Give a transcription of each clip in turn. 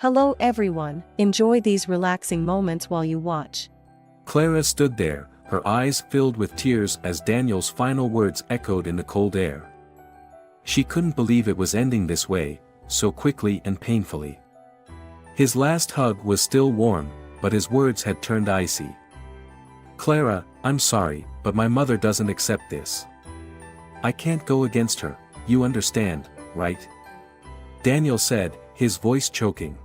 Hello everyone, enjoy these relaxing moments while you watch. Clara stood there, her eyes filled with tears as Daniel's final words echoed in the cold air. She couldn't believe it was ending this way, so quickly and painfully. His last hug was still warm, but his words had turned icy. "Clara, I'm sorry, but my mother doesn't accept this. I can't go against her, you understand, right?" Daniel said, his voice choking.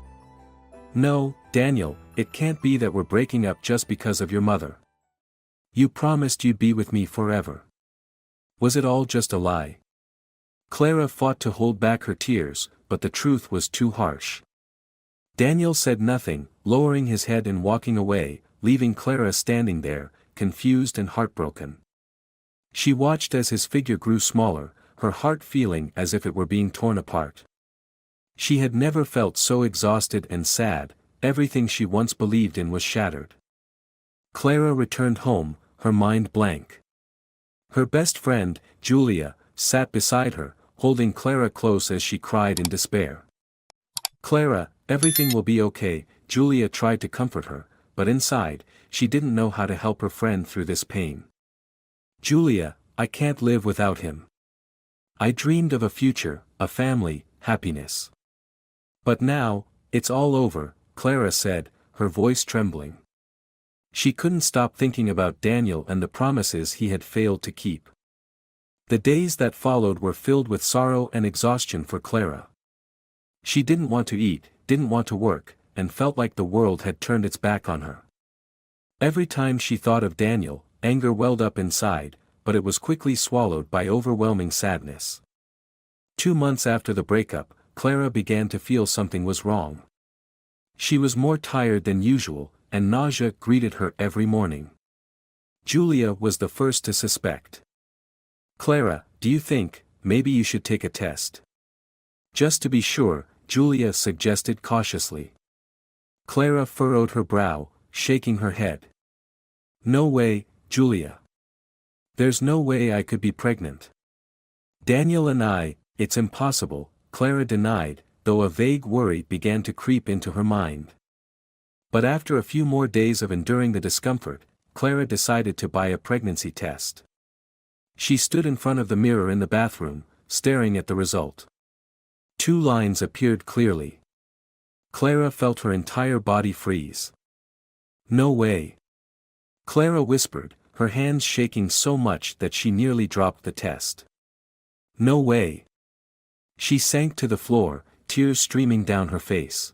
"No, Daniel, it can't be that we're breaking up just because of your mother. You promised you'd be with me forever. Was it all just a lie?" Clara fought to hold back her tears, but the truth was too harsh. Daniel said nothing, lowering his head and walking away, leaving Clara standing there, confused and heartbroken. She watched as his figure grew smaller, her heart feeling as if it were being torn apart. She had never felt so exhausted and sad, everything she once believed in was shattered. Clara returned home, her mind blank. Her best friend, Julia, sat beside her, holding Clara close as she cried in despair. "Clara, everything will be okay," Julia tried to comfort her, but inside, she didn't know how to help her friend through this pain. "Julia, I can't live without him. I dreamed of a future, a family, happiness. But now, it's all over," Clara said, her voice trembling. She couldn't stop thinking about Daniel and the promises he had failed to keep. The days that followed were filled with sorrow and exhaustion for Clara. She didn't want to eat, didn't want to work, and felt like the world had turned its back on her. Every time she thought of Daniel, anger welled up inside, but it was quickly swallowed by overwhelming sadness. 2 months after the breakup, Clara began to feel something was wrong. She was more tired than usual, and nausea greeted her every morning. Julia was the first to suspect. "Clara, do you think, maybe you should take a test?" "Just to be sure," Julia suggested cautiously. Clara furrowed her brow, shaking her head. "No way, Julia. There's no way I could be pregnant. Daniel and it's impossible," Clara denied, though a vague worry began to creep into her mind. But after a few more days of enduring the discomfort, Clara decided to buy a pregnancy test. She stood in front of the mirror in the bathroom, staring at the result. 2 lines appeared clearly. Clara felt her entire body freeze. "No way." Clara whispered, her hands shaking so much that she nearly dropped the test. "No way." She sank to the floor, tears streaming down her face.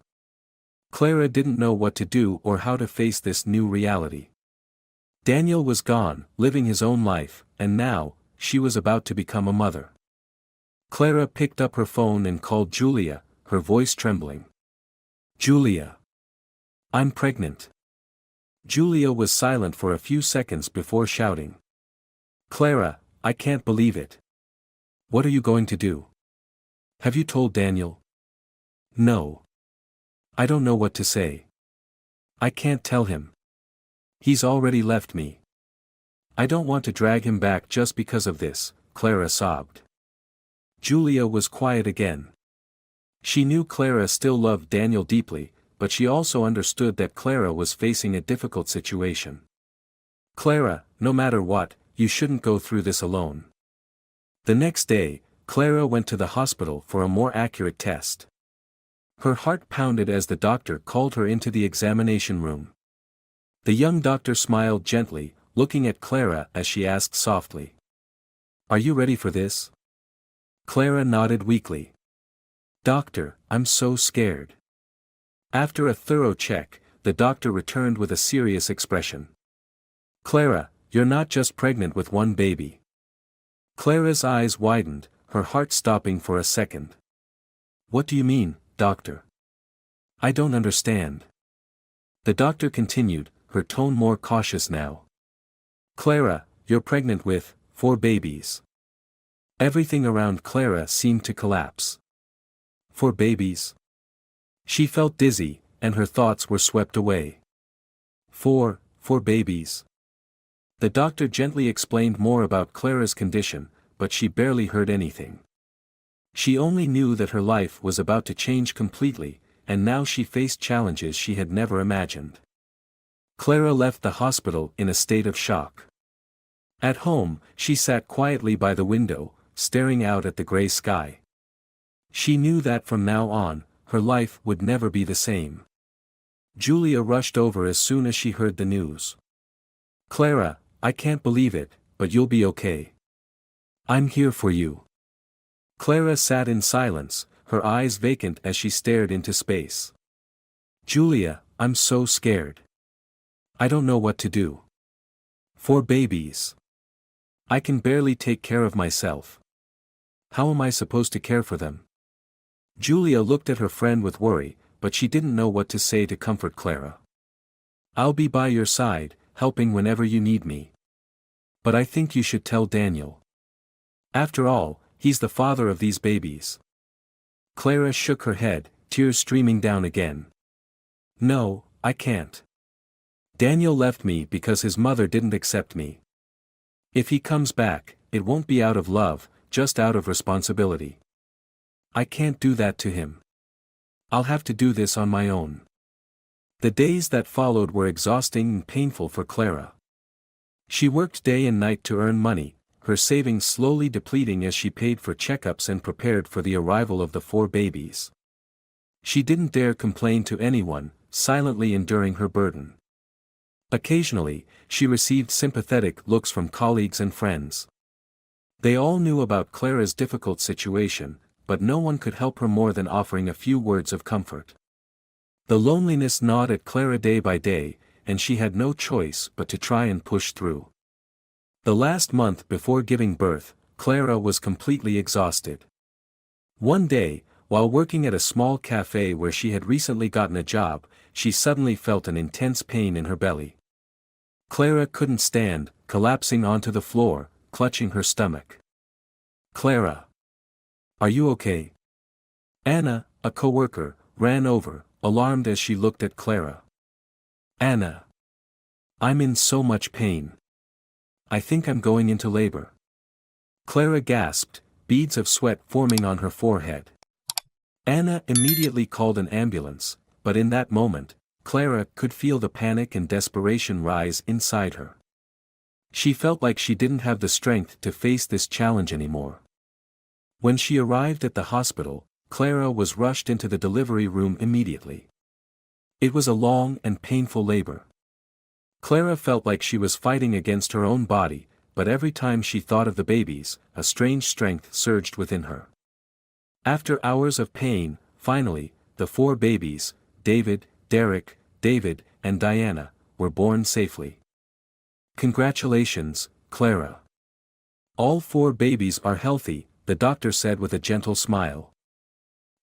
Clara didn't know what to do or how to face this new reality. Daniel was gone, living his own life, and now, she was about to become a mother. Clara picked up her phone and called Julia, her voice trembling. "Julia. I'm pregnant." Julia was silent for a few seconds before shouting. "Clara, I can't believe it. What are you going to do? Have you told Daniel?" "No. I don't know what to say. I can't tell him. He's already left me. I don't want to drag him back just because of this," Clara sobbed. Julia was quiet again. She knew Clara still loved Daniel deeply, but she also understood that Clara was facing a difficult situation. "Clara, no matter what, you shouldn't go through this alone." The next day, Clara went to the hospital for a more accurate test. Her heart pounded as the doctor called her into the examination room. The young doctor smiled gently, looking at Clara as she asked softly, "Are you ready for this?" Clara nodded weakly. "Doctor, I'm so scared." After a thorough check, the doctor returned with a serious expression. "Clara, you're not just pregnant with one baby." Clara's eyes widened, her heart stopping for a second. "What do you mean, doctor? I don't understand." The doctor continued, her tone more cautious now. "Clara, you're pregnant with 4 babies." Everything around Clara seemed to collapse. 4 babies? She felt dizzy, and her thoughts were swept away. Four babies. The doctor gently explained more about Clara's condition, but she barely heard anything. She only knew that her life was about to change completely, and now she faced challenges she had never imagined. Clara left the hospital in a state of shock. At home, she sat quietly by the window, staring out at the gray sky. She knew that from now on, her life would never be the same. Julia rushed over as soon as she heard the news. "Clara, I can't believe it, but you'll be okay. I'm here for you." Clara sat in silence, her eyes vacant as she stared into space. "Julia, I'm so scared. I don't know what to do. 4 babies. I can barely take care of myself. How am I supposed to care for them?" Julia looked at her friend with worry, but she didn't know what to say to comfort Clara. "I'll be by your side, helping whenever you need me. But I think you should tell Daniel. After all, he's the father of these babies." Clara shook her head, tears streaming down again. "No, I can't. Daniel left me because his mother didn't accept me. If he comes back, it won't be out of love, just out of responsibility. I can't do that to him. I'll have to do this on my own." The days that followed were exhausting and painful for Clara. She worked day and night to earn money, her savings slowly depleting as she paid for checkups and prepared for the arrival of the 4 babies. She didn't dare complain to anyone, silently enduring her burden. Occasionally, she received sympathetic looks from colleagues and friends. They all knew about Clara's difficult situation, but no one could help her more than offering a few words of comfort. The loneliness gnawed at Clara day by day, and she had no choice but to try and push through. The last month before giving birth, Clara was completely exhausted. One day, while working at a small cafe where she had recently gotten a job, she suddenly felt an intense pain in her belly. Clara couldn't stand, collapsing onto the floor, clutching her stomach. "Clara! Are you okay?" Anna, a coworker, ran over, alarmed as she looked at Clara. "Anna! I'm in so much pain. I think I'm going into labor." Clara gasped, beads of sweat forming on her forehead. Anna immediately called an ambulance, but in that moment, Clara could feel the panic and desperation rise inside her. She felt like she didn't have the strength to face this challenge anymore. When she arrived at the hospital, Clara was rushed into the delivery room immediately. It was a long and painful labor. Clara felt like she was fighting against her own body, but every time she thought of the babies, a strange strength surged within her. After hours of pain, finally, the 4 babies, David, Derek, David, and Diana, were born safely. "Congratulations, Clara. All 4 babies are healthy," the doctor said with a gentle smile.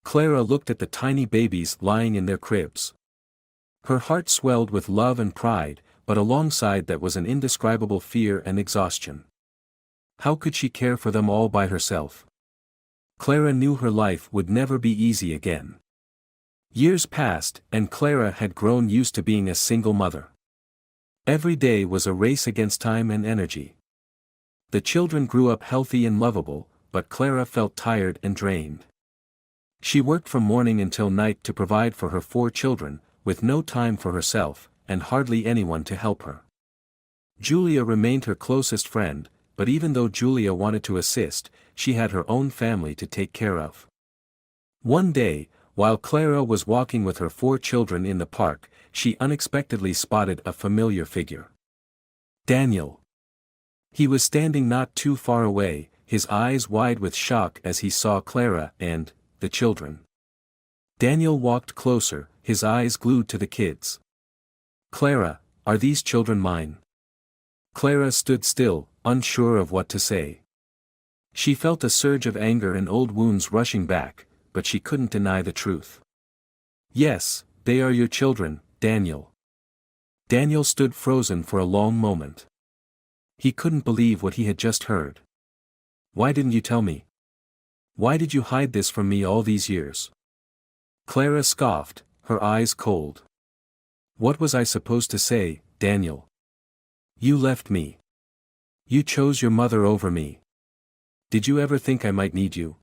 Clara looked at the tiny babies lying in their cribs. Her heart swelled with love and pride, but alongside that was an indescribable fear and exhaustion. How could she care for them all by herself? Clara knew her life would never be easy again. Years passed, and Clara had grown used to being a single mother. Every day was a race against time and energy. The children grew up healthy and lovable, but Clara felt tired and drained. She worked from morning until night to provide for her 4 children, with no time for herself, and hardly anyone to help her. Julia remained her closest friend, but even though Julia wanted to assist, she had her own family to take care of. One day, while Clara was walking with her 4 children in the park, she unexpectedly spotted a familiar figure. Daniel. He was standing not too far away, his eyes wide with shock as he saw Clara and the children. Daniel walked closer, his eyes glued to the kids. "Clara, are these children mine?" Clara stood still, unsure of what to say. She felt a surge of anger and old wounds rushing back, but she couldn't deny the truth. "Yes, they are your children, Daniel." Daniel stood frozen for a long moment. He couldn't believe what he had just heard. "Why didn't you tell me? Why did you hide this from me all these years?" Clara scoffed, her eyes cold. "What was I supposed to say, Daniel? You left me. You chose your mother over me. Did you ever think I might need you?"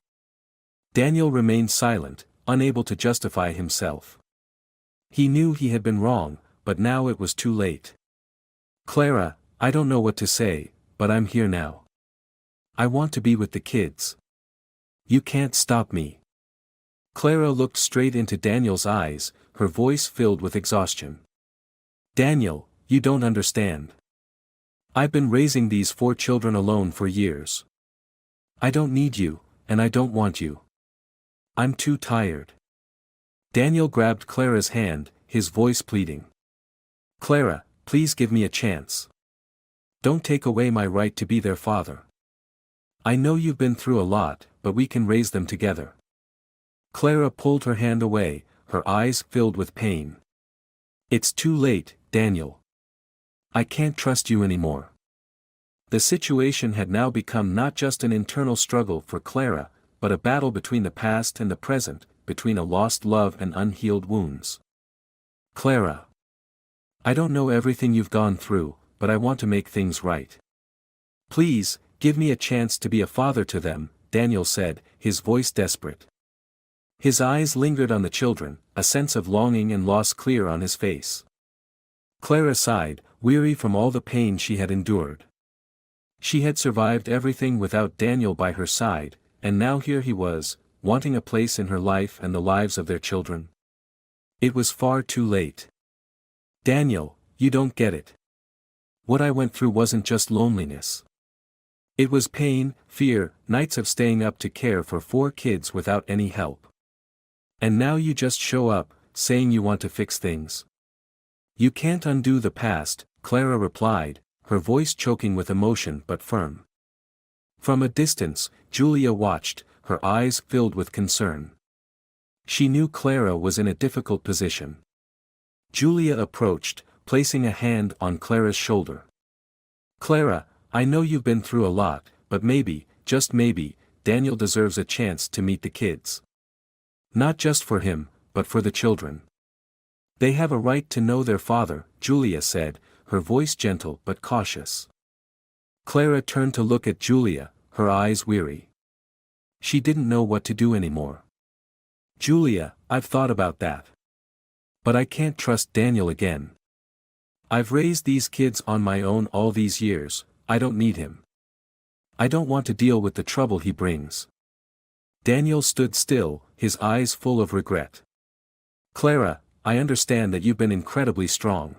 Daniel remained silent, unable to justify himself. He knew he had been wrong, but now it was too late. "Clara, I don't know what to say, but I'm here now. I want to be with the kids. You can't stop me." Clara looked straight into Daniel's eyes, her voice filled with exhaustion. "Daniel, you don't understand. I've been raising these 4 children alone for years. I don't need you, and I don't want you. I'm too tired." Daniel grabbed Clara's hand, his voice pleading. "Clara, please give me a chance. Don't take away my right to be their father. I know you've been through a lot, but we can raise them together." Clara pulled her hand away, her eyes filled with pain. "It's too late, Daniel. I can't trust you anymore." The situation had now become not just an internal struggle for Clara, but a battle between the past and the present, between a lost love and unhealed wounds. "Clara, I don't know everything you've gone through, but I want to make things right. Please, give me a chance to be a father to them," Daniel said, his voice desperate. His eyes lingered on the children, a sense of longing and loss clear on his face. Clara sighed, weary from all the pain she had endured. She had survived everything without Daniel by her side, and now here he was, wanting a place in her life and the lives of their children. It was far too late. "Daniel, you don't get it. What I went through wasn't just loneliness. It was pain, fear, nights of staying up to care for 4 kids without any help. And now you just show up, saying you want to fix things." "You can't undo the past," Clara replied, her voice choking with emotion but firm. From a distance, Julia watched, her eyes filled with concern. She knew Clara was in a difficult position. Julia approached, placing a hand on Clara's shoulder. "Clara, I know you've been through a lot, but maybe, just maybe, Daniel deserves a chance to meet the kids. Not just for him, but for the children. They have a right to know their father," Julia said, her voice gentle but cautious. Clara turned to look at Julia, her eyes weary. She didn't know what to do anymore. "Julia, I've thought about that. But I can't trust Daniel again. I've raised these kids on my own all these years, I don't need him. I don't want to deal with the trouble he brings." Daniel stood still, his eyes full of regret. "Clara, I understand that you've been incredibly strong.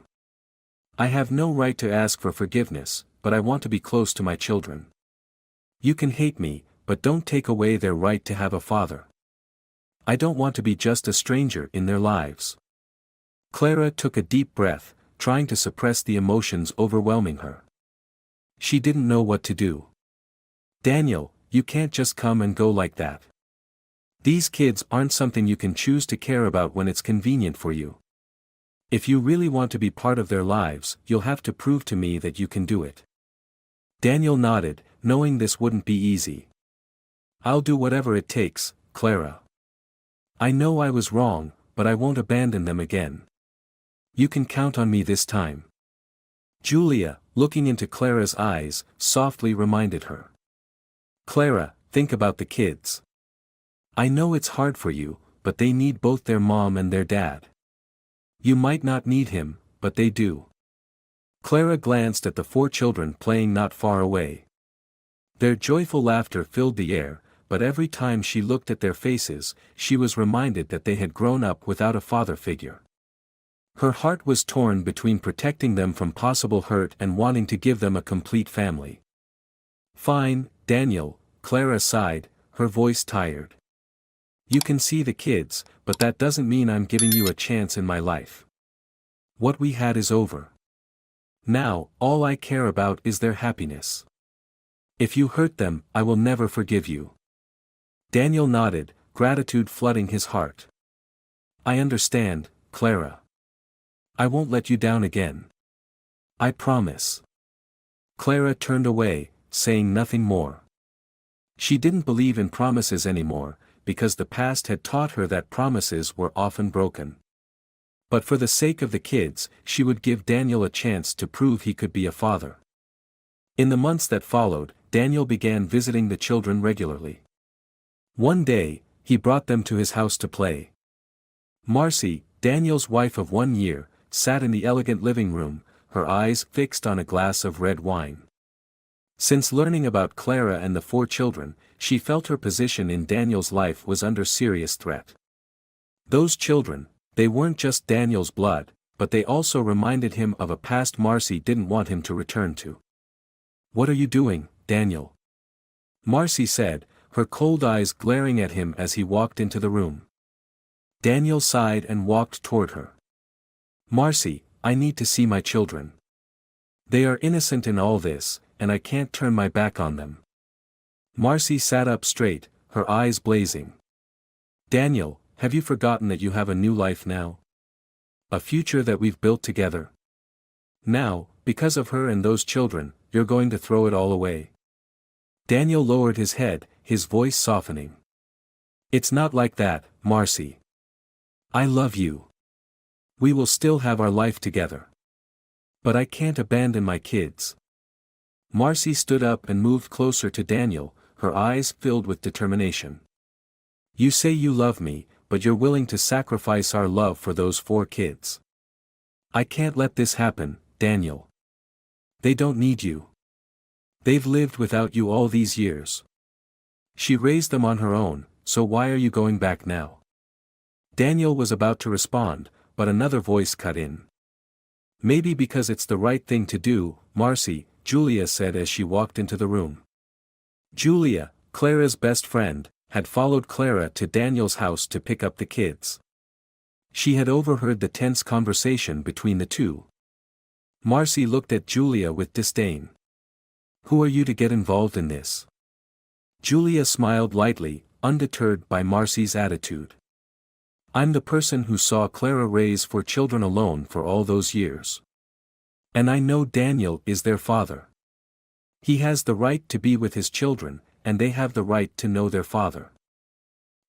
I have no right to ask for forgiveness, but I want to be close to my children. You can hate me, but don't take away their right to have a father. I don't want to be just a stranger in their lives." Clara took a deep breath, trying to suppress the emotions overwhelming her. She didn't know what to do. "Daniel, you can't just come and go like that. These kids aren't something you can choose to care about when it's convenient for you. If you really want to be part of their lives, you'll have to prove to me that you can do it." Daniel nodded, knowing this wouldn't be easy. "I'll do whatever it takes, Clara. I know I was wrong, but I won't abandon them again. You can count on me this time." Julia, looking into Clara's eyes, softly reminded her. "Clara, think about the kids. I know it's hard for you, but they need both their mom and their dad. You might not need him, but they do." Clara glanced at the 4 children playing not far away. Their joyful laughter filled the air, but every time she looked at their faces, she was reminded that they had grown up without a father figure. Her heart was torn between protecting them from possible hurt and wanting to give them a complete family. "Fine, Daniel," Clara sighed, her voice tired. "You can see the kids, but that doesn't mean I'm giving you a chance in my life. What we had is over. Now, all I care about is their happiness. If you hurt them, I will never forgive you." Daniel nodded, gratitude flooding his heart. "I understand, Clara. I won't let you down again. I promise." Clara turned away, saying nothing more. She didn't believe in promises anymore, because the past had taught her that promises were often broken. But for the sake of the kids, she would give Daniel a chance to prove he could be a father. In the months that followed, Daniel began visiting the children regularly. One day, he brought them to his house to play. Marcy, Daniel's wife of 1 year, sat in the elegant living room, her eyes fixed on a glass of red wine. Since learning about Clara and the 4 children, she felt her position in Daniel's life was under serious threat. Those children, they weren't just Daniel's blood, but they also reminded him of a past Marcy didn't want him to return to. "What are you doing, Daniel?" Marcy said, her cold eyes glaring at him as he walked into the room. Daniel sighed and walked toward her. "Marcy, I need to see my children. They are innocent in all this, and I can't turn my back on them." Marcy sat up straight, her eyes blazing. "Daniel, have you forgotten that you have a new life now? A future that we've built together? Now, because of her and those children, you're going to throw it all away?" Daniel lowered his head, his voice softening. "It's not like that, Marcy. I love you. We will still have our life together. But I can't abandon my kids." Marcy stood up and moved closer to Daniel, her eyes filled with determination. "You say you love me, but you're willing to sacrifice our love for those 4 kids. I can't let this happen, Daniel. They don't need you. They've lived without you all these years. She raised them on her own, so why are you going back now?" Daniel was about to respond, but another voice cut in. "Maybe because it's the right thing to do, Marcy," Julia said as she walked into the room. Julia, Clara's best friend, had followed Clara to Daniel's house to pick up the kids. She had overheard the tense conversation between the two. Marcy looked at Julia with disdain. "Who are you to get involved in this?" Julia smiled lightly, undeterred by Marcy's attitude. "I'm the person who saw Clara raise 4 children alone for all those years. And I know Daniel is their father. He has the right to be with his children, and they have the right to know their father."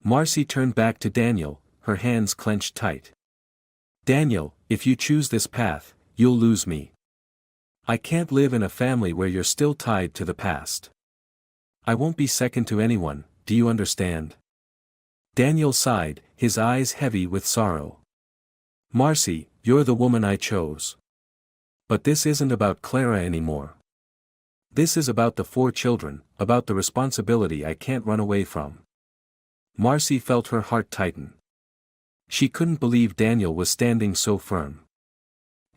Marcy turned back to Daniel, her hands clenched tight. "Daniel, if you choose this path, you'll lose me. I can't live in a family where you're still tied to the past. I won't be second to anyone, do you understand?" Daniel sighed, his eyes heavy with sorrow. "Marcy, you're the woman I chose. But this isn't about Clara anymore. This is about the 4 children, about the responsibility I can't run away from." Marcy felt her heart tighten. She couldn't believe Daniel was standing so firm.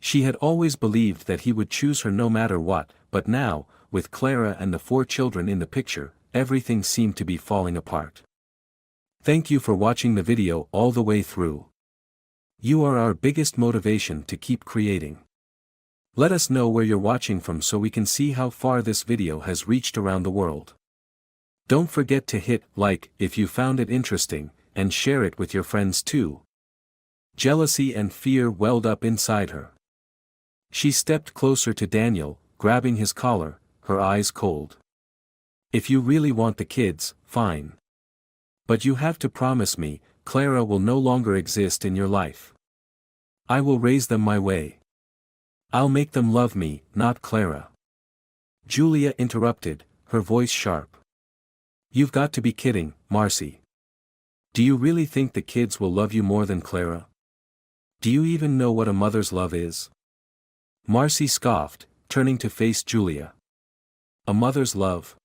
She had always believed that he would choose her no matter what, but now, with Clara and the 4 children in the picture, everything seemed to be falling apart. Thank you for watching the video all the way through. You are our biggest motivation to keep creating. Let us know where you're watching from so we can see how far this video has reached around the world. Don't forget to hit like if you found it interesting, and share it with your friends too. Jealousy and fear welled up inside her. She stepped closer to Daniel, grabbing his collar, her eyes cold. "If you really want the kids, fine. But you have to promise me, Clara will no longer exist in your life. I will raise them my way. I'll make them love me, not Clara." Julia interrupted, her voice sharp. "You've got to be kidding, Marcy. Do you really think the kids will love you more than Clara? Do you even know what a mother's love is?" Marcy scoffed, turning to face Julia. "A mother's love?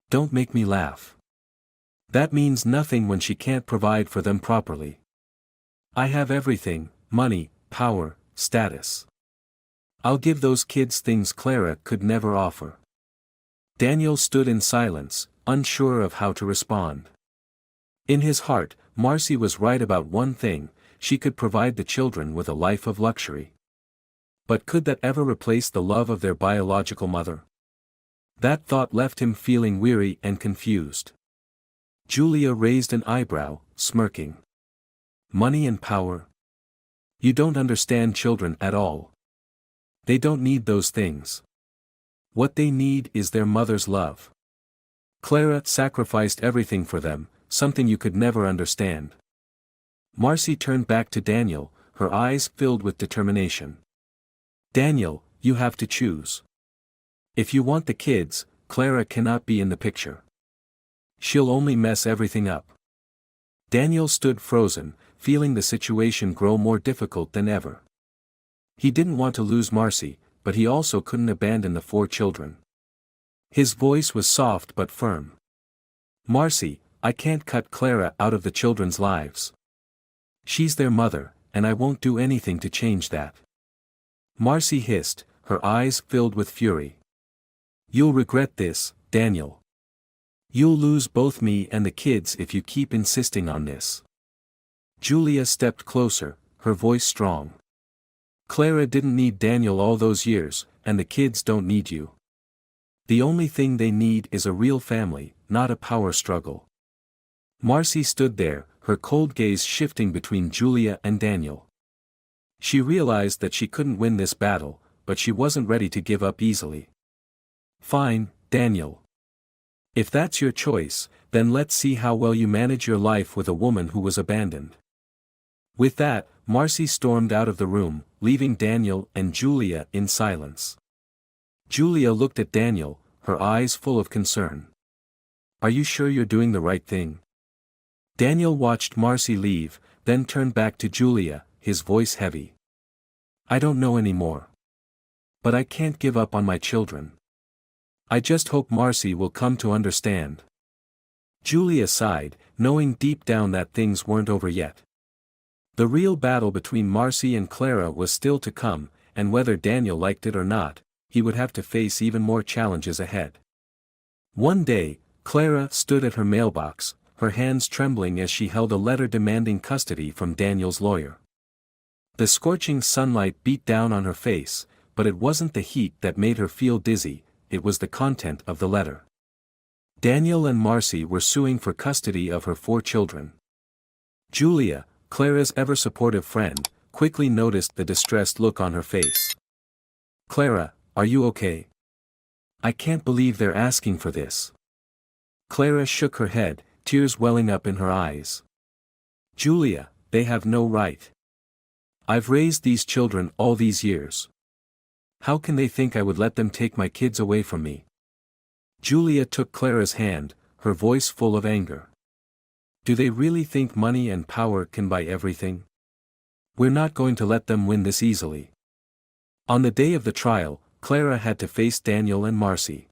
Don't make me laugh. That means nothing when she can't provide for them properly. I have everything, money, power, status. I'll give those kids things Clara could never offer." Daniel stood in silence, unsure of how to respond. In his heart, Marcy was right about one thing: she could provide the children with a life of luxury. But could that ever replace the love of their biological mother? That thought left him feeling weary and confused. Julia raised an eyebrow, smirking. "Money and power? You don't understand children at all. They don't need those things. What they need is their mother's love. Clara sacrificed everything for them, something you could never understand." Marcy turned back to Daniel, her eyes filled with determination. "Daniel, you have to choose. If you want the kids, Clara cannot be in the picture. She'll only mess everything up. Daniel stood frozen, feeling the situation grow more difficult than ever. He didn't want to lose Marcy, but he also couldn't abandon the 4 children. His voice was soft but firm. "Marcy, I can't cut Clara out of the children's lives. She's their mother, and I won't do anything to change that." Marcy hissed, her eyes filled with fury. "You'll regret this, Daniel. You'll lose both me and the kids if you keep insisting on this." Julia stepped closer, her voice strong. "Clara didn't need Daniel all those years, and the kids don't need you. The only thing they need is a real family, not a power struggle." Marcy stood there, her cold gaze shifting between Julia and Daniel. She realized that she couldn't win this battle, but she wasn't ready to give up easily. "Fine, Daniel. If that's your choice, then let's see how well you manage your life with a woman who was abandoned." With that, Marcy stormed out of the room, leaving Daniel and Julia in silence. Julia looked at Daniel, her eyes full of concern. "Are you sure you're doing the right thing?" Daniel watched Marcy leave, then turned back to Julia, his voice heavy. "I don't know anymore. But I can't give up on my children. I just hope Marcy will come to understand." Julia sighed, knowing deep down that things weren't over yet. The real battle between Marcy and Clara was still to come, and whether Daniel liked it or not, he would have to face even more challenges ahead. One day, Clara stood at her mailbox, her hands trembling as she held a letter demanding custody from Daniel's lawyer. The scorching sunlight beat down on her face, but it wasn't the heat that made her feel dizzy, it was the content of the letter. Daniel and Marcy were suing for custody of her 4 children. Julia, Clara's ever-supportive friend, quickly noticed the distressed look on her face. "Clara, are you okay? I can't believe they're asking for this." Clara shook her head, tears welling up in her eyes. "Julia, they have no right. I've raised these children all these years. How can they think I would let them take my kids away from me?" Julia took Clara's hand, her voice full of anger. "Do they really think money and power can buy everything? We're not going to let them win this easily." On the day of the trial, Clara had to face Daniel and Marcy.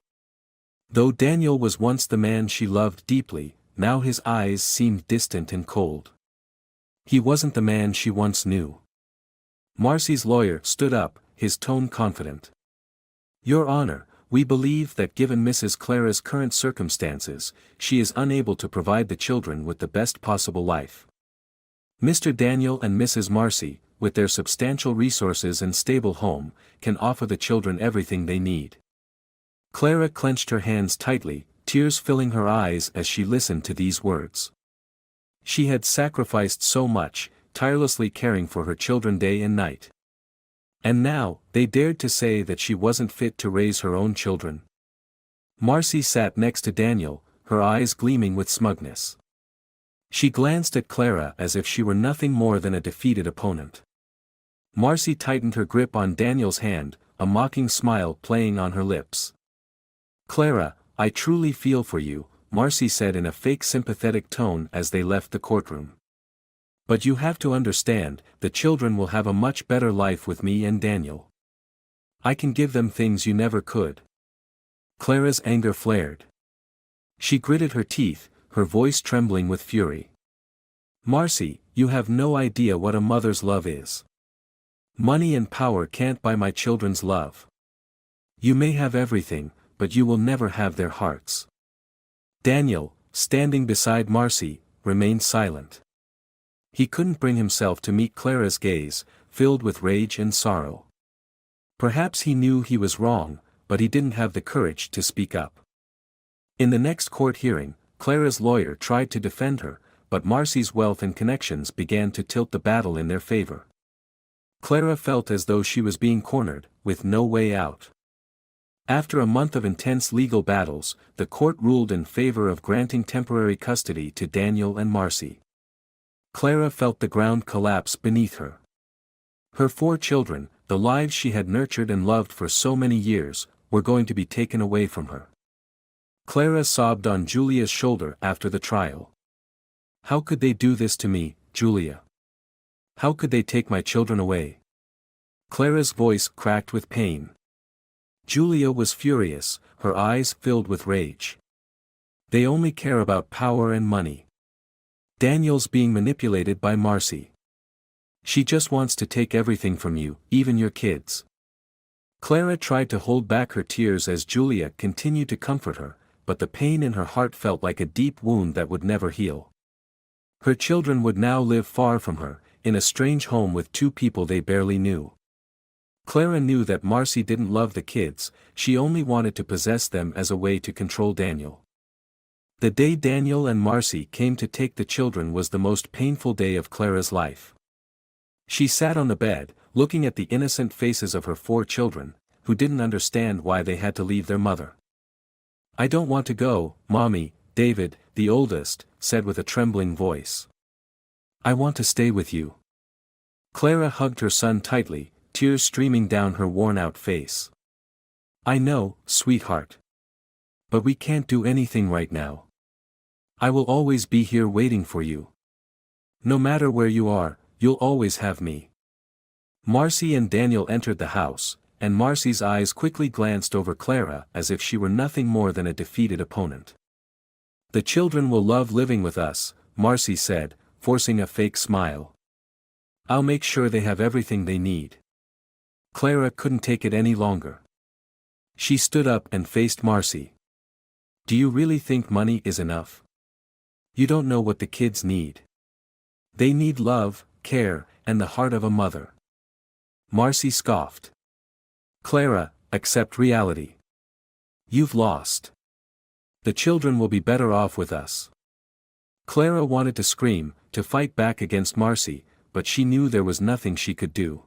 Though Daniel was once the man she loved deeply, now his eyes seemed distant and cold. He wasn't the man she once knew. Marcy's lawyer stood up, his tone confident. "Your Honor, we believe that given Mrs. Clara's current circumstances, she is unable to provide the children with the best possible life. Mr. Daniel and Mrs. Marcy, with their substantial resources and stable home, can offer the children everything they need." Clara clenched her hands tightly, tears filling her eyes as she listened to these words. She had sacrificed so much, tirelessly caring for her children day and night. And now, they dared to say that she wasn't fit to raise her own children. Marcy sat next to Daniel, her eyes gleaming with smugness. She glanced at Clara as if she were nothing more than a defeated opponent. Marcy tightened her grip on Daniel's hand, a mocking smile playing on her lips. "Clara, I truly feel for you," Marcy said in a fake sympathetic tone as they left the courtroom. "But you have to understand, the children will have a much better life with me and Daniel. I can give them things you never could." Clara's anger flared. She gritted her teeth, her voice trembling with fury. "Marcy, you have no idea what a mother's love is. Money and power can't buy my children's love. You may have everything, but you will never have their hearts." Daniel, standing beside Marcy, remained silent. He couldn't bring himself to meet Clara's gaze, filled with rage and sorrow. Perhaps he knew he was wrong, but he didn't have the courage to speak up. In the next court hearing, Clara's lawyer tried to defend her, but Marcy's wealth and connections began to tilt the battle in their favor. Clara felt as though she was being cornered, with no way out. After a month of intense legal battles, the court ruled in favor of granting temporary custody to Daniel and Marcy. Clara felt the ground collapse beneath her. Her 4 children, the lives she had nurtured and loved for so many years, were going to be taken away from her. Clara sobbed on Julia's shoulder after the trial. How could they do this to me, Julia? How could they take my children away? Clara's voice cracked with pain. Julia was furious, her eyes filled with rage. They only care about power and money. Daniel's being manipulated by Marcy. She just wants to take everything from you, even your kids. Clara tried to hold back her tears as Julia continued to comfort her, but the pain in her heart felt like a deep wound that would never heal. Her children would now live far from her, in a strange home with two people they barely knew. Clara knew that Marcy didn't love the kids, she only wanted to possess them as a way to control Daniel. The day Daniel and Marcy came to take the children was the most painful day of Clara's life. She sat on the bed, looking at the innocent faces of her 4 children, who didn't understand why they had to leave their mother. "I don't want to go, Mommy," David, the oldest, said with a trembling voice. "I want to stay with you." Clara hugged her son tightly, tears streaming down her worn-out face. "I know, sweetheart. But we can't do anything right now. I will always be here waiting for you. No matter where you are, you'll always have me." Marcy and Daniel entered the house, and Marcy's eyes quickly glanced over Clara as if she were nothing more than a defeated opponent. "The children will love living with us," Marcy said, forcing a fake smile. "I'll make sure they have everything they need." Clara couldn't take it any longer. She stood up and faced Marcy. "Do you really think money is enough? You don't know what the kids need. They need love, care, and the heart of a mother." Marcy scoffed. "Clara, accept reality. You've lost. The children will be better off with us." Clara wanted to scream, to fight back against Marcy, but she knew there was nothing she could do.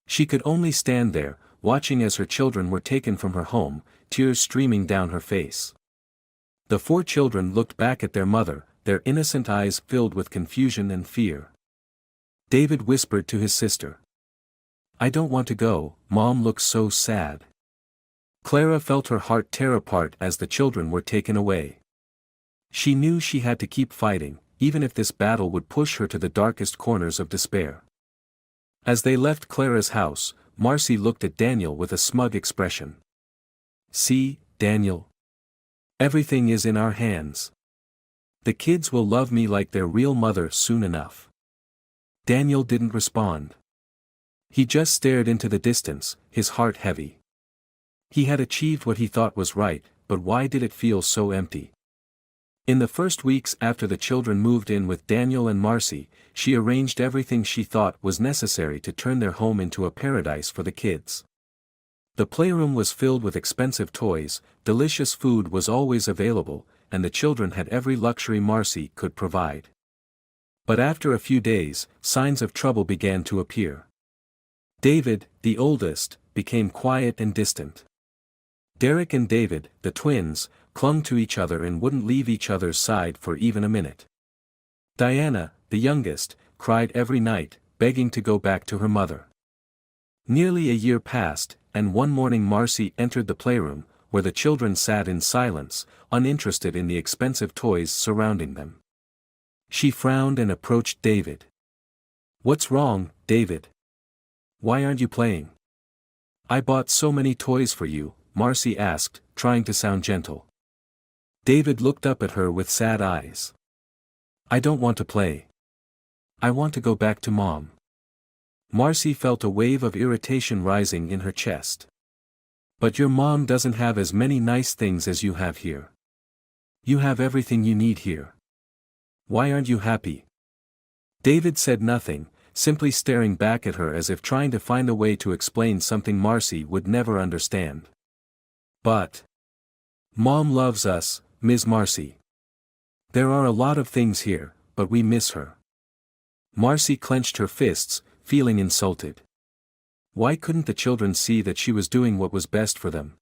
She could only stand there, watching as her children were taken from her home, tears streaming down her face. The 4 children looked back at their mother, their innocent eyes filled with confusion and fear. David whispered to his sister. "I don't want to go, Mom looks so sad." Clara felt her heart tear apart as the children were taken away. She knew she had to keep fighting, even if this battle would push her to the darkest corners of despair. As they left Clara's house, Marcy looked at Daniel with a smug expression. "See, Daniel. Everything is in our hands. The kids will love me like their real mother soon enough." Daniel didn't respond. He just stared into the distance, his heart heavy. He had achieved what he thought was right, but why did it feel so empty? In the first weeks after the children moved in with Daniel and Marcy, she arranged everything she thought was necessary to turn their home into a paradise for the kids. The playroom was filled with expensive toys, delicious food was always available, and the children had every luxury Marcy could provide. But after a few days, signs of trouble began to appear. David, the oldest, became quiet and distant. Derek and David, the twins, clung to each other and wouldn't leave each other's side for even a minute. Diana, the youngest, cried every night, begging to go back to her mother. Nearly a year passed, and one morning Marcy entered the playroom, where the children sat in silence, uninterested in the expensive toys surrounding them. She frowned and approached David. "What's wrong, David? Why aren't you playing?" "I bought so many toys for you," Marcy asked, trying to sound gentle. David looked up at her with sad eyes. "I don't want to play. I want to go back to Mom." Marcy felt a wave of irritation rising in her chest. "But your mom doesn't have as many nice things as you have here. You have everything you need here. Why aren't you happy?" David said nothing, simply staring back at her as if trying to find a way to explain something Marcy would never understand. "But Mom loves us, Ms. Marcy. There are a lot of things here, but we miss her." Marcy clenched her fists, feeling insulted. Why couldn't the children see that she was doing what was best for them?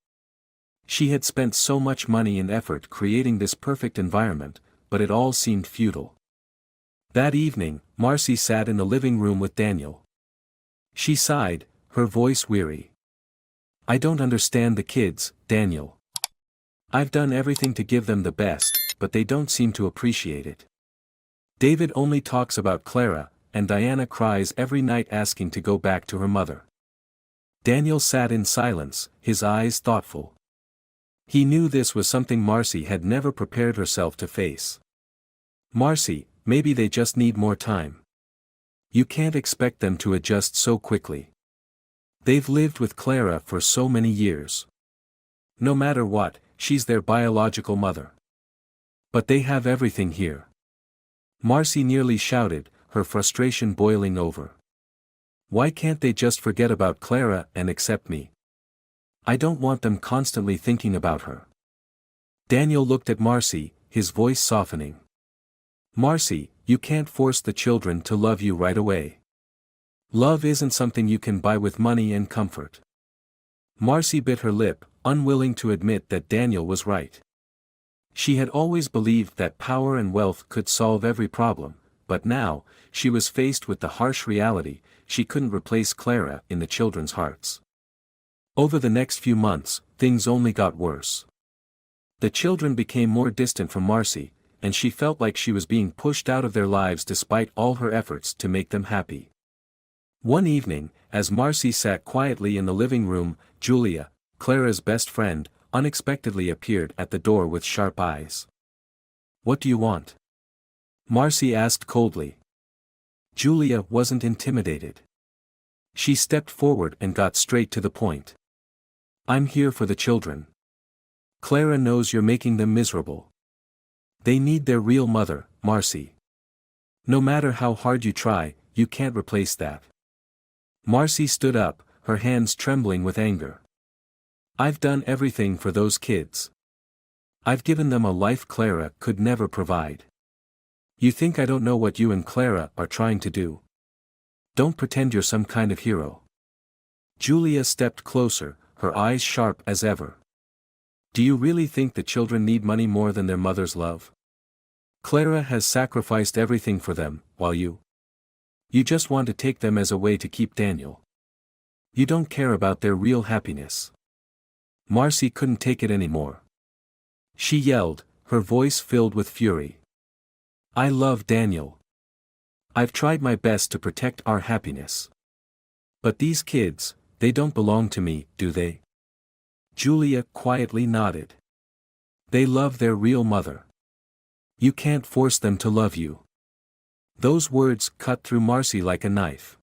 She had spent so much money and effort creating this perfect environment, but it all seemed futile. That evening, Marcy sat in the living room with Daniel. She sighed, her voice weary. "I don't understand the kids, Daniel. I've done everything to give them the best, but they don't seem to appreciate it. David only talks about Clara, and Diana cries every night asking to go back to her mother. Daniel sat in silence, his eyes thoughtful. He knew this was something Marcy had never prepared herself to face. Marcy, maybe they just need more time. You can't expect them to adjust so quickly. They've lived with Clara for so many years. No matter what, she's their biological mother. But they have everything here. Marcy nearly shouted, her frustration boiling over. Why can't they just forget about Clara and accept me? I don't want them constantly thinking about her. Daniel looked at Marcy, his voice softening. Marcy, you can't force the children to love you right away. Love isn't something you can buy with money and comfort. Marcy bit her lip, unwilling to admit that Daniel was right. She had always believed that power and wealth could solve every problem, but now, she was faced with the harsh reality, she couldn't replace Clara in the children's hearts. Over the next few months, things only got worse. The children became more distant from Marcy, and she felt like she was being pushed out of their lives despite all her efforts to make them happy. One evening, as Marcy sat quietly in the living room, Julia, Clara's best friend, unexpectedly appeared at the door with sharp eyes. What do you want? Marcy asked coldly. Julia wasn't intimidated. She stepped forward and got straight to the point. I'm here for the children. Clara knows you're making them miserable. They need their real mother, Marcy. No matter how hard you try, you can't replace that. Marcy stood up, her hands trembling with anger. I've done everything for those kids. I've given them a life Clara could never provide. You think I don't know what you and Clara are trying to do? Don't pretend you're some kind of hero. Julia stepped closer, her eyes sharp as ever. Do you really think the children need money more than their mother's love? Clara has sacrificed everything for them, while you just want to take them as a way to keep Daniel. You don't care about their real happiness. Marcy couldn't take it anymore. She yelled, her voice filled with fury. I love Daniel. I've tried my best to protect our happiness. But these kids, they don't belong to me, do they? Julia quietly nodded. They love their real mother. You can't force them to love you. Those words cut through Marcy like a knife.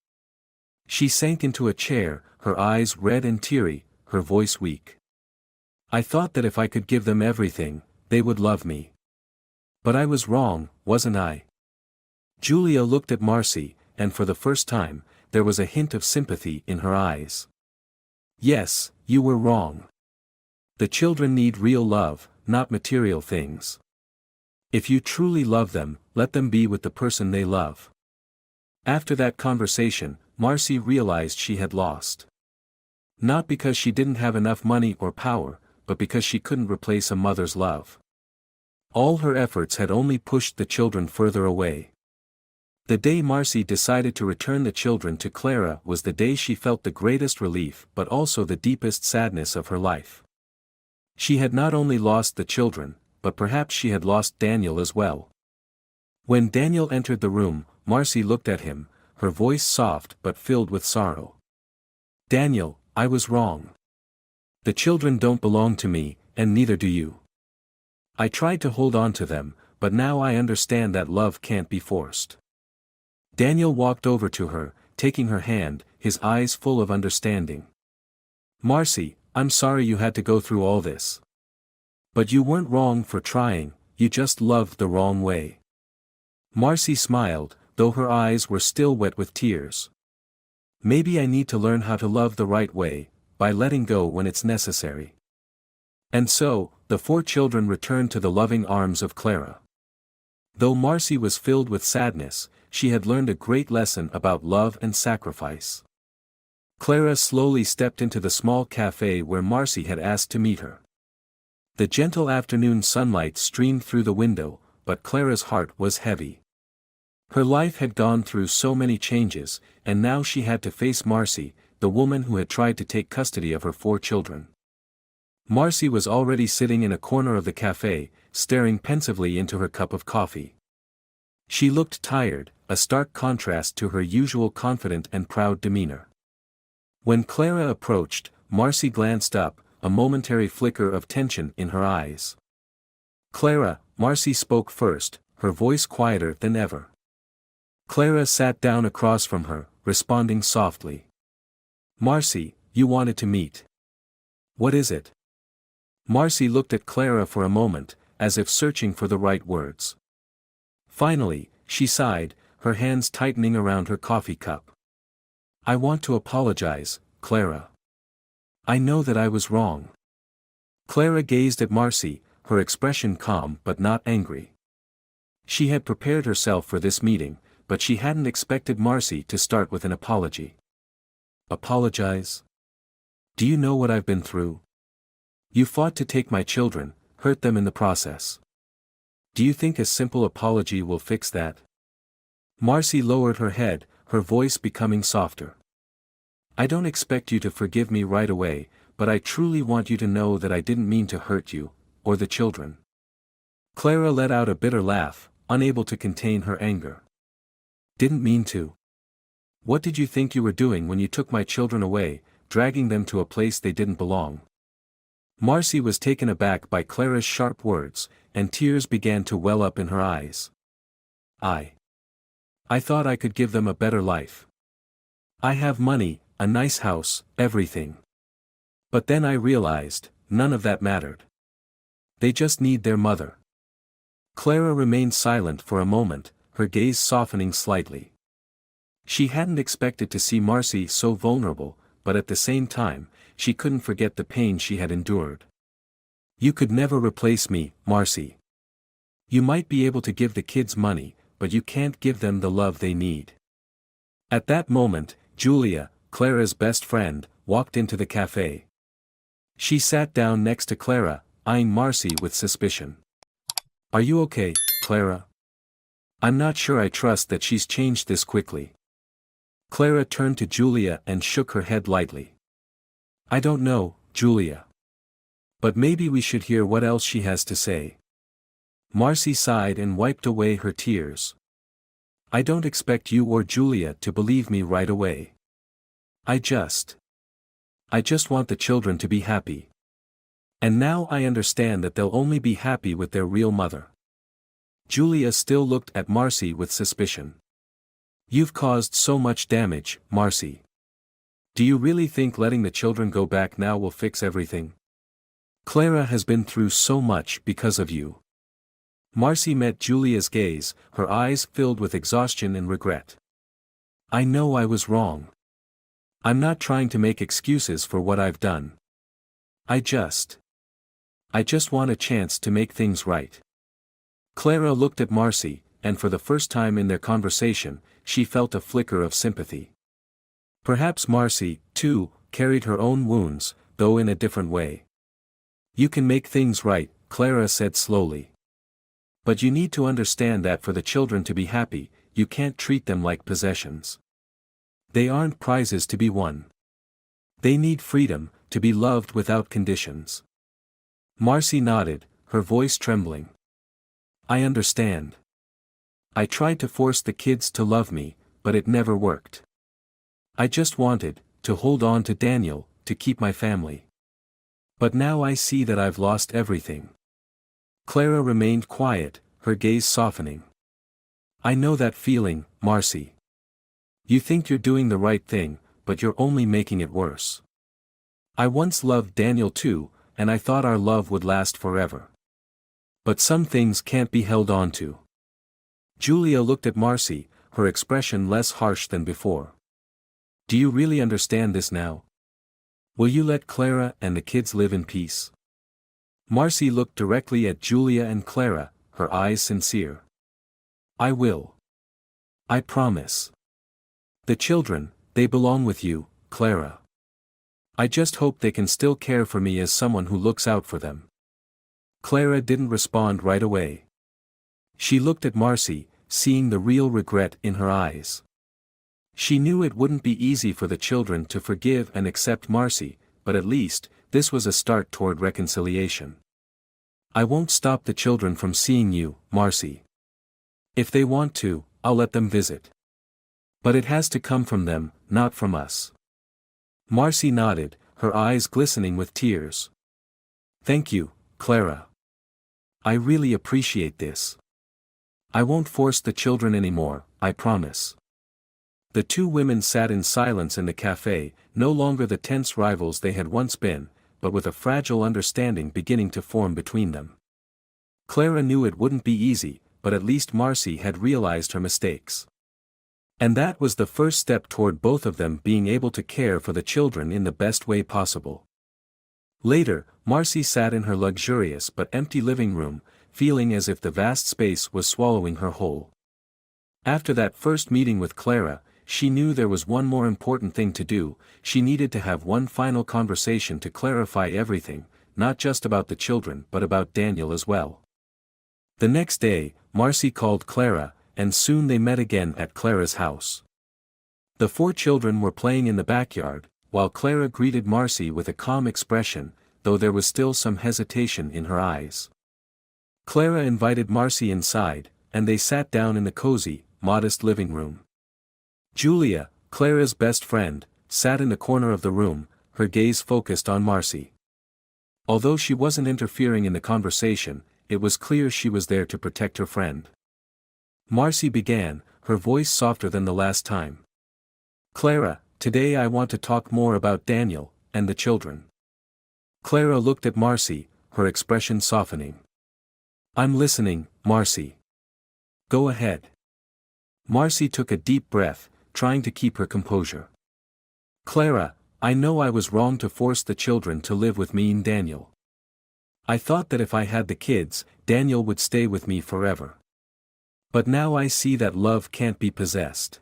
She sank into a chair, her eyes red and teary, her voice weak. I thought that if I could give them everything, they would love me. But I was wrong, wasn't I? Julia looked at Marcy, and for the first time, there was a hint of sympathy in her eyes. Yes, you were wrong. The children need real love, not material things. If you truly love them, let them be with the person they love. After that conversation, Marcy realized she had lost. Not because she didn't have enough money or power, but because she couldn't replace a mother's love. All her efforts had only pushed the children further away. The day Marcy decided to return the children to Clara was the day she felt the greatest relief but also the deepest sadness of her life. She had not only lost the children, but perhaps she had lost Daniel as well. When Daniel entered the room, Marcy looked at him, her voice soft but filled with sorrow. Daniel, I was wrong. The children don't belong to me, and neither do you. I tried to hold on to them, but now I understand that love can't be forced. Daniel walked over to her, taking her hand, his eyes full of understanding. Marcy, I'm sorry you had to go through all this. But you weren't wrong for trying, you just loved the wrong way. Marcy smiled, though her eyes were still wet with tears. Maybe I need to learn how to love the right way, by letting go when it's necessary. And so, the 4 children returned to the loving arms of Clara. Though Marcy was filled with sadness, she had learned a great lesson about love and sacrifice. Clara slowly stepped into the small cafe where Marcy had asked to meet her. The gentle afternoon sunlight streamed through the window, but Clara's heart was heavy. Her life had gone through so many changes, and now she had to face Marcy, the woman who had tried to take custody of her 4 children. Marcy was already sitting in a corner of the cafe, staring pensively into her cup of coffee. She looked tired, a stark contrast to her usual confident and proud demeanor. When Clara approached, Marcy glanced up, a momentary flicker of tension in her eyes. "Clara," Marcy spoke first, her voice quieter than ever. Clara sat down across from her, responding softly. "Marcy, you wanted to meet. What is it?" Marcy looked at Clara for a moment, as if searching for the right words. Finally, she sighed, her hands tightening around her coffee cup. "I want to apologize, Clara. I know that I was wrong." Clara gazed at Marcy, her expression calm but not angry. She had prepared herself for this meeting, but she hadn't expected Marcy to start with an apology. "Apologize? Do you know what I've been through? You fought to take my children, hurt them in the process. Do you think a simple apology will fix that?" Marcy lowered her head, her voice becoming softer. "I don't expect you to forgive me right away, but I truly want you to know that I didn't mean to hurt you, or the children." Clara let out a bitter laugh, unable to contain her anger. "Didn't mean to? What did you think you were doing when you took my children away, dragging them to a place they didn't belong?" Marcy was taken aback by Clara's sharp words, and tears began to well up in her eyes. I thought I could give them a better life. I have money, a nice house, everything. But then I realized, none of that mattered. They just need their mother." Clara remained silent for a moment, her gaze softening slightly. She hadn't expected to see Marcy so vulnerable, but at the same time, she couldn't forget the pain she had endured. "You could never replace me, Marcy. You might be able to give the kids money, but you can't give them the love they need." At that moment, Julia, Clara's best friend, walked into the cafe. She sat down next to Clara, eyeing Marcy with suspicion. "Are you okay, Clara? I'm not sure I trust that she's changed this quickly." Clara turned to Julia and shook her head lightly. "I don't know, Julia. But maybe we should hear what else she has to say." Marcy sighed and wiped away her tears. "I don't expect you or Julia to believe me right away. I just want the children to be happy. And now I understand that they'll only be happy with their real mother." Julia still looked at Marcy with suspicion. "You've caused so much damage, Marcy. Do you really think letting the children go back now will fix everything? Clara has been through so much because of you." Marcy met Julia's gaze, her eyes filled with exhaustion and regret. "I know I was wrong. I'm not trying to make excuses for what I've done. I just want a chance to make things right." Clara looked at Marcy, and for the first time in their conversation, she felt a flicker of sympathy. Perhaps Marcy, too, carried her own wounds, though in a different way. "You can make things right," Clara said slowly. "But you need to understand that for the children to be happy, you can't treat them like possessions. They aren't prizes to be won. They need freedom, to be loved without conditions." Marcy nodded, her voice trembling. "I understand. I tried to force the kids to love me, but it never worked. I just wanted to hold on to Daniel, to keep my family. But now I see that I've lost everything." Clara remained quiet, her gaze softening. "I know that feeling, Marcy. You think you're doing the right thing, but you're only making it worse. I once loved Daniel too, and I thought our love would last forever. But some things can't be held on to." Julia looked at Marcy, her expression less harsh than before. "Do you really understand this now? Will you let Clara and the kids live in peace?" Marcy looked directly at Julia and Clara, her eyes sincere. "I will. I promise. The children, they belong with you, Clara. I just hope they can still care for me as someone who looks out for them." Clara didn't respond right away. She looked at Marcy, seeing the real regret in her eyes. She knew it wouldn't be easy for the children to forgive and accept Marcy, but at least, this was a start toward reconciliation. "I won't stop the children from seeing you, Marcy. If they want to, I'll let them visit. But it has to come from them, not from us. Marcy nodded, her eyes glistening with tears. Thank you, Clara. I really appreciate this. I won't force the children anymore, I promise. The two women sat in silence in the cafe, no longer the tense rivals they had once been, but with a fragile understanding beginning to form between them. Clara knew it wouldn't be easy, but at least Marcy had realized her mistakes. And that was the first step toward both of them being able to care for the children in the best way possible. Later, Marcy sat in her luxurious but empty living room, feeling as if the vast space was swallowing her whole. After that first meeting with Clara, she knew there was one more important thing to do. She needed to have one final conversation to clarify everything, not just about the children but about Daniel as well. The next day, Marcy called Clara, and soon they met again at Clara's house. The four children were playing in the backyard, while Clara greeted Marcy with a calm expression, though there was still some hesitation in her eyes. Clara invited Marcy inside, and they sat down in the cozy, modest living room. Julia, Clara's best friend, sat in the corner of the room, her gaze focused on Marcy. Although she wasn't interfering in the conversation, it was clear she was there to protect her friend. Marcy began, her voice softer than the last time. Clara, today I want to talk more about Daniel, and the children. Clara looked at Marcy, her expression softening. I'm listening, Marcy. Go ahead. Marcy took a deep breath, trying to keep her composure. Clara, I know I was wrong to force the children to live with me and Daniel. I thought that if I had the kids, Daniel would stay with me forever. But now I see that love can't be possessed.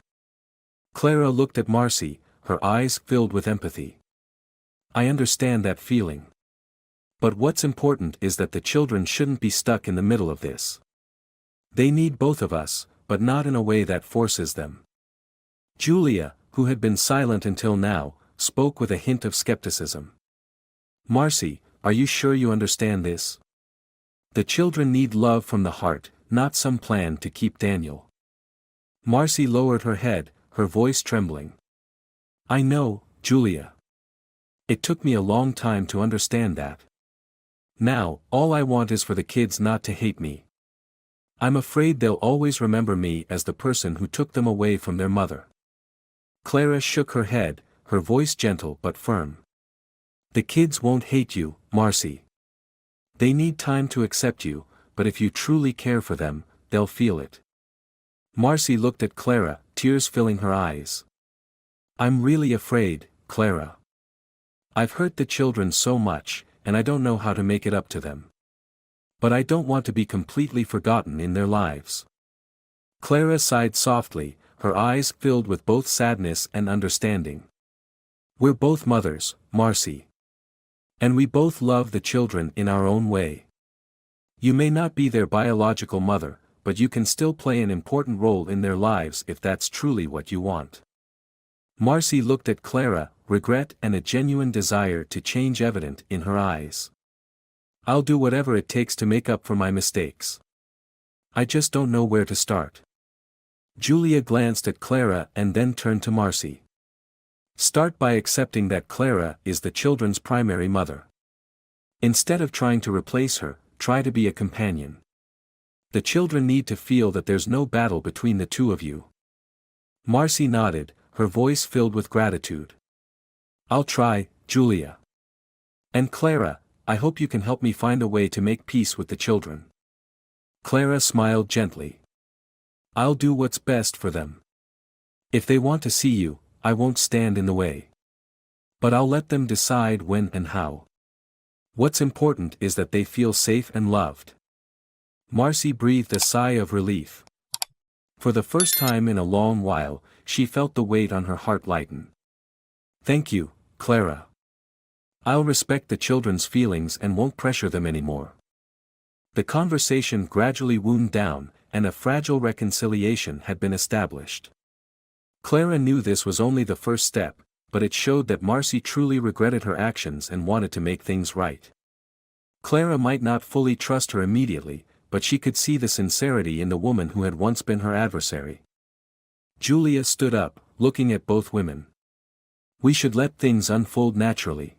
Clara looked at Marcy, her eyes filled with empathy. I understand that feeling. But what's important is that the children shouldn't be stuck in the middle of this. They need both of us, but not in a way that forces them. Julia, who had been silent until now, spoke with a hint of skepticism. Marcy, are you sure you understand this? The children need love from the heart, not some plan to keep Daniel. Marcy lowered her head, her voice trembling. I know, Julia. It took me a long time to understand that. Now, all I want is for the kids not to hate me. I'm afraid they'll always remember me as the person who took them away from their mother. Clara shook her head, her voice gentle but firm. The kids won't hate you, Marcy. They need time to accept you, but if you truly care for them, they'll feel it. Marcy looked at Clara, tears filling her eyes. I'm really afraid, Clara. I've hurt the children so much, and I don't know how to make it up to them. But I don't want to be completely forgotten in their lives. Clara sighed softly, her eyes filled with both sadness and understanding. We're both mothers, Marcy. And we both love the children in our own way. You may not be their biological mother, but you can still play an important role in their lives if that's truly what you want. Marcy looked at Clara, regret and a genuine desire to change evident in her eyes. I'll do whatever it takes to make up for my mistakes. I just don't know where to start. Julia glanced at Clara and then turned to Marcy. Start by accepting that Clara is the children's primary mother. Instead of trying to replace her, try to be a companion. The children need to feel that there's no battle between the two of you. Marcy nodded, her voice filled with gratitude. I'll try, Julia. And Clara, I hope you can help me find a way to make peace with the children. Clara smiled gently. I'll do what's best for them. If they want to see you, I won't stand in the way. But I'll let them decide when and how. What's important is that they feel safe and loved. Marcy breathed a sigh of relief. For the first time in a long while, she felt the weight on her heart lighten. Thank you, Clara. I'll respect the children's feelings and won't pressure them anymore. The conversation gradually wound down, and a fragile reconciliation had been established. Clara knew this was only the first step, but it showed that Marcy truly regretted her actions and wanted to make things right. Clara might not fully trust her immediately, but she could see the sincerity in the woman who had once been her adversary. Julia stood up, looking at both women. We should let things unfold naturally.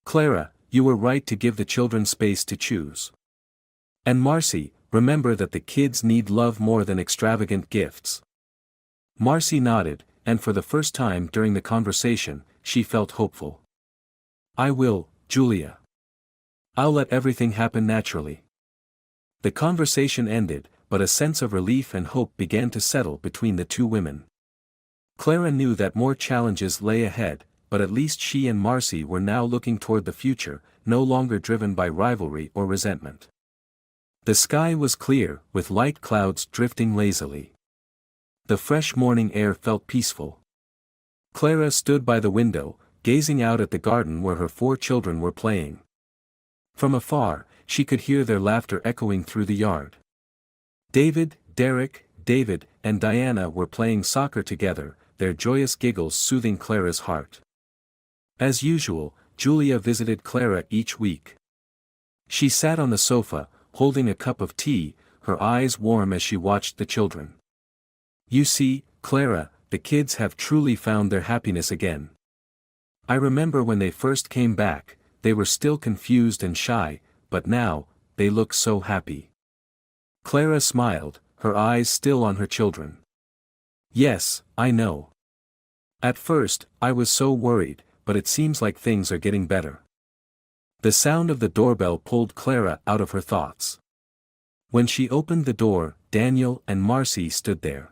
Clara, you were right to give the children space to choose. And Marcy, remember that the kids need love more than extravagant gifts. Marcy nodded, and for the first time during the conversation, she felt hopeful. I will, Julia. I'll let everything happen naturally. The conversation ended, but a sense of relief and hope began to settle between the two women. Clara knew that more challenges lay ahead, but at least she and Marcy were now looking toward the future, no longer driven by rivalry or resentment. The sky was clear, with light clouds drifting lazily. The fresh morning air felt peaceful. Clara stood by the window, gazing out at the garden where her 4 children were playing. From afar, she could hear their laughter echoing through the yard. David, Derek, David, and Diana were playing soccer together, their joyous giggles soothing Clara's heart. As usual, Julia visited Clara each week. She sat on the sofa, holding a cup of tea, her eyes warm as she watched the children. You see, Clara, the kids have truly found their happiness again. I remember when they first came back, they were still confused and shy, but now, they look so happy. Clara smiled, her eyes still on her children. Yes, I know. At first, I was so worried, but it seems like things are getting better. The sound of the doorbell pulled Clara out of her thoughts. When she opened the door, Daniel and Marcy stood there.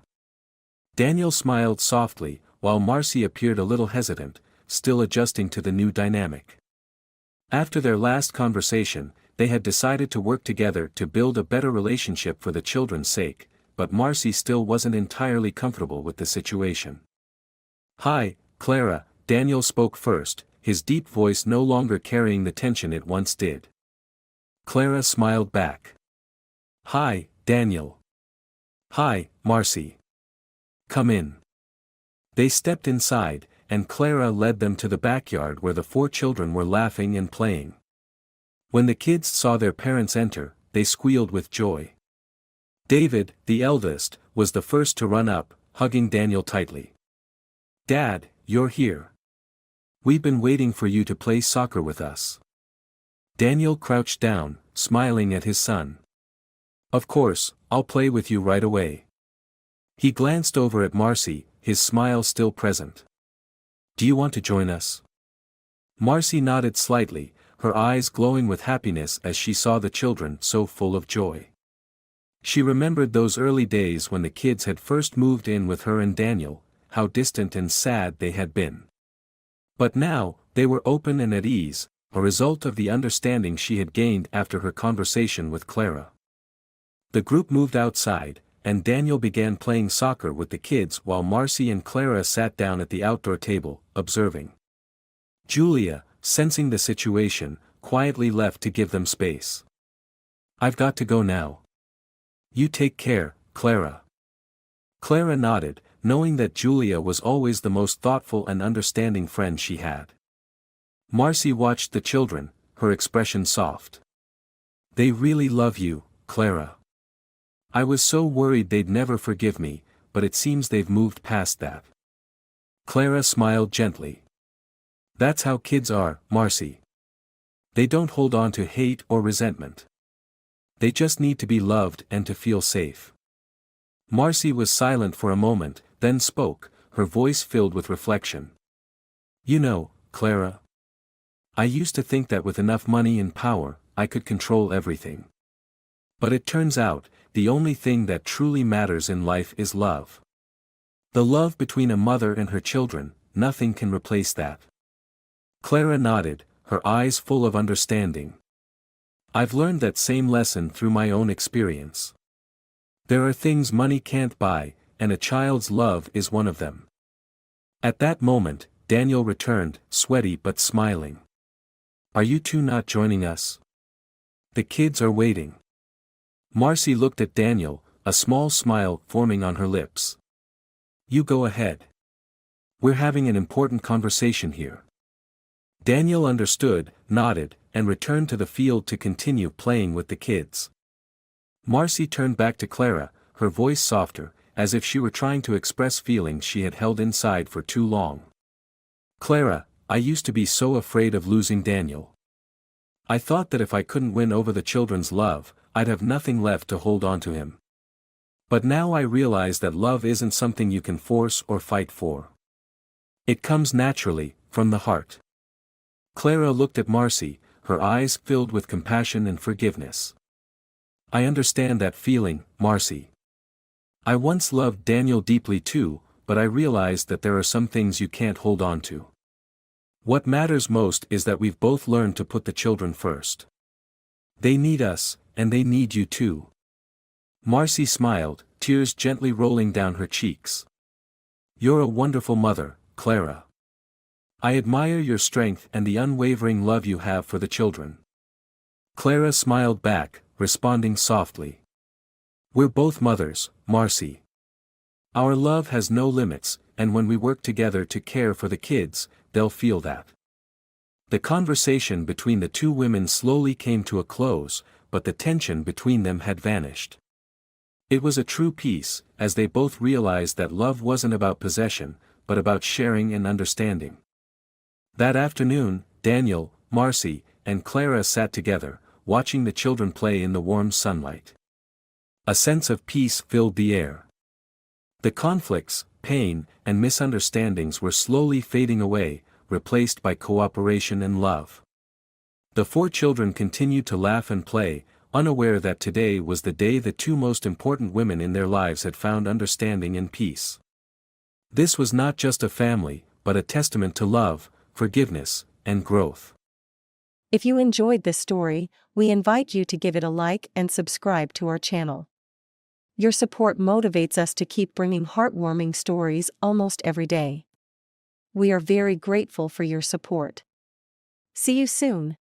Daniel smiled softly, while Marcy appeared a little hesitant, still adjusting to the new dynamic. After their last conversation, they had decided to work together to build a better relationship for the children's sake, but Marcy still wasn't entirely comfortable with the situation. Hi, Clara, Daniel spoke first, his deep voice no longer carrying the tension it once did. Clara smiled back. Hi, Daniel. Hi, Marcy. Come in. They stepped inside, and Clara led them to the backyard where the 4 children were laughing and playing. When the kids saw their parents enter, they squealed with joy. David, the eldest, was the first to run up, hugging Daniel tightly. Dad, you're here. We've been waiting for you to play soccer with us. Daniel crouched down, smiling at his son. Of course, I'll play with you right away. He glanced over at Marcy, his smile still present. Do you want to join us? Marcy nodded slightly, her eyes glowing with happiness as she saw the children so full of joy. She remembered those early days when the kids had first moved in with her and Daniel, how distant and sad they had been. But now, they were open and at ease, a result of the understanding she had gained after her conversation with Clara. The group moved outside, and Daniel began playing soccer with the kids while Marcy and Clara sat down at the outdoor table, observing. Julia, sensing the situation, quietly left to give them space. I've got to go now. You take care, Clara. Clara nodded, knowing that Julia was always the most thoughtful and understanding friend she had. Marcy watched the children, her expression soft. They really love you, Clara. I was so worried they'd never forgive me, but it seems they've moved past that. Clara smiled gently. That's how kids are, Marcy. They don't hold on to hate or resentment. They just need to be loved and to feel safe. Marcy was silent for a moment, then spoke, her voice filled with reflection. You know, Clara. I used to think that with enough money and power, I could control everything. But it turns out, the only thing that truly matters in life is love. The love between a mother and her children, nothing can replace that. Clara nodded, her eyes full of understanding. I've learned that same lesson through my own experience. There are things money can't buy, and a child's love is one of them. At that moment, Daniel returned, sweaty but smiling. Are you two not joining us? The kids are waiting. Marcy looked at Daniel, a small smile forming on her lips. You go ahead. We're having an important conversation here. Daniel understood, nodded, and returned to the field to continue playing with the kids. Marcy turned back to Clara, her voice softer, as if she were trying to express feelings she had held inside for too long. Clara, I used to be so afraid of losing Daniel. I thought that if I couldn't win over the children's love, I'd have nothing left to hold on to him. But now I realize that love isn't something you can force or fight for. It comes naturally, from the heart. Clara looked at Marcy, her eyes filled with compassion and forgiveness. I understand that feeling, Marcy. I once loved Daniel deeply too, but I realized that there are some things you can't hold on to. What matters most is that we've both learned to put the children first. They need us, and they need you too. Marcy smiled, tears gently rolling down her cheeks. You're a wonderful mother, Clara. I admire your strength and the unwavering love you have for the children. Clara smiled back, responding softly. We're both mothers, Marcy. Our love has no limits, and when we work together to care for the kids, they'll feel that. The conversation between the two women slowly came to a close, but the tension between them had vanished. It was a true peace, as they both realized that love wasn't about possession, but about sharing and understanding. That afternoon, Daniel, Marcy, and Clara sat together, watching the children play in the warm sunlight. A sense of peace filled the air. The conflicts, pain, and misunderstandings were slowly fading away, replaced by cooperation and love. The four children continued to laugh and play, unaware that today was the day the two most important women in their lives had found understanding and peace. This was not just a family, but a testament to love, forgiveness, and growth. If you enjoyed this story, we invite you to give it a like and subscribe to our channel. Your support motivates us to keep bringing heartwarming stories almost every day. We are very grateful for your support. See you soon.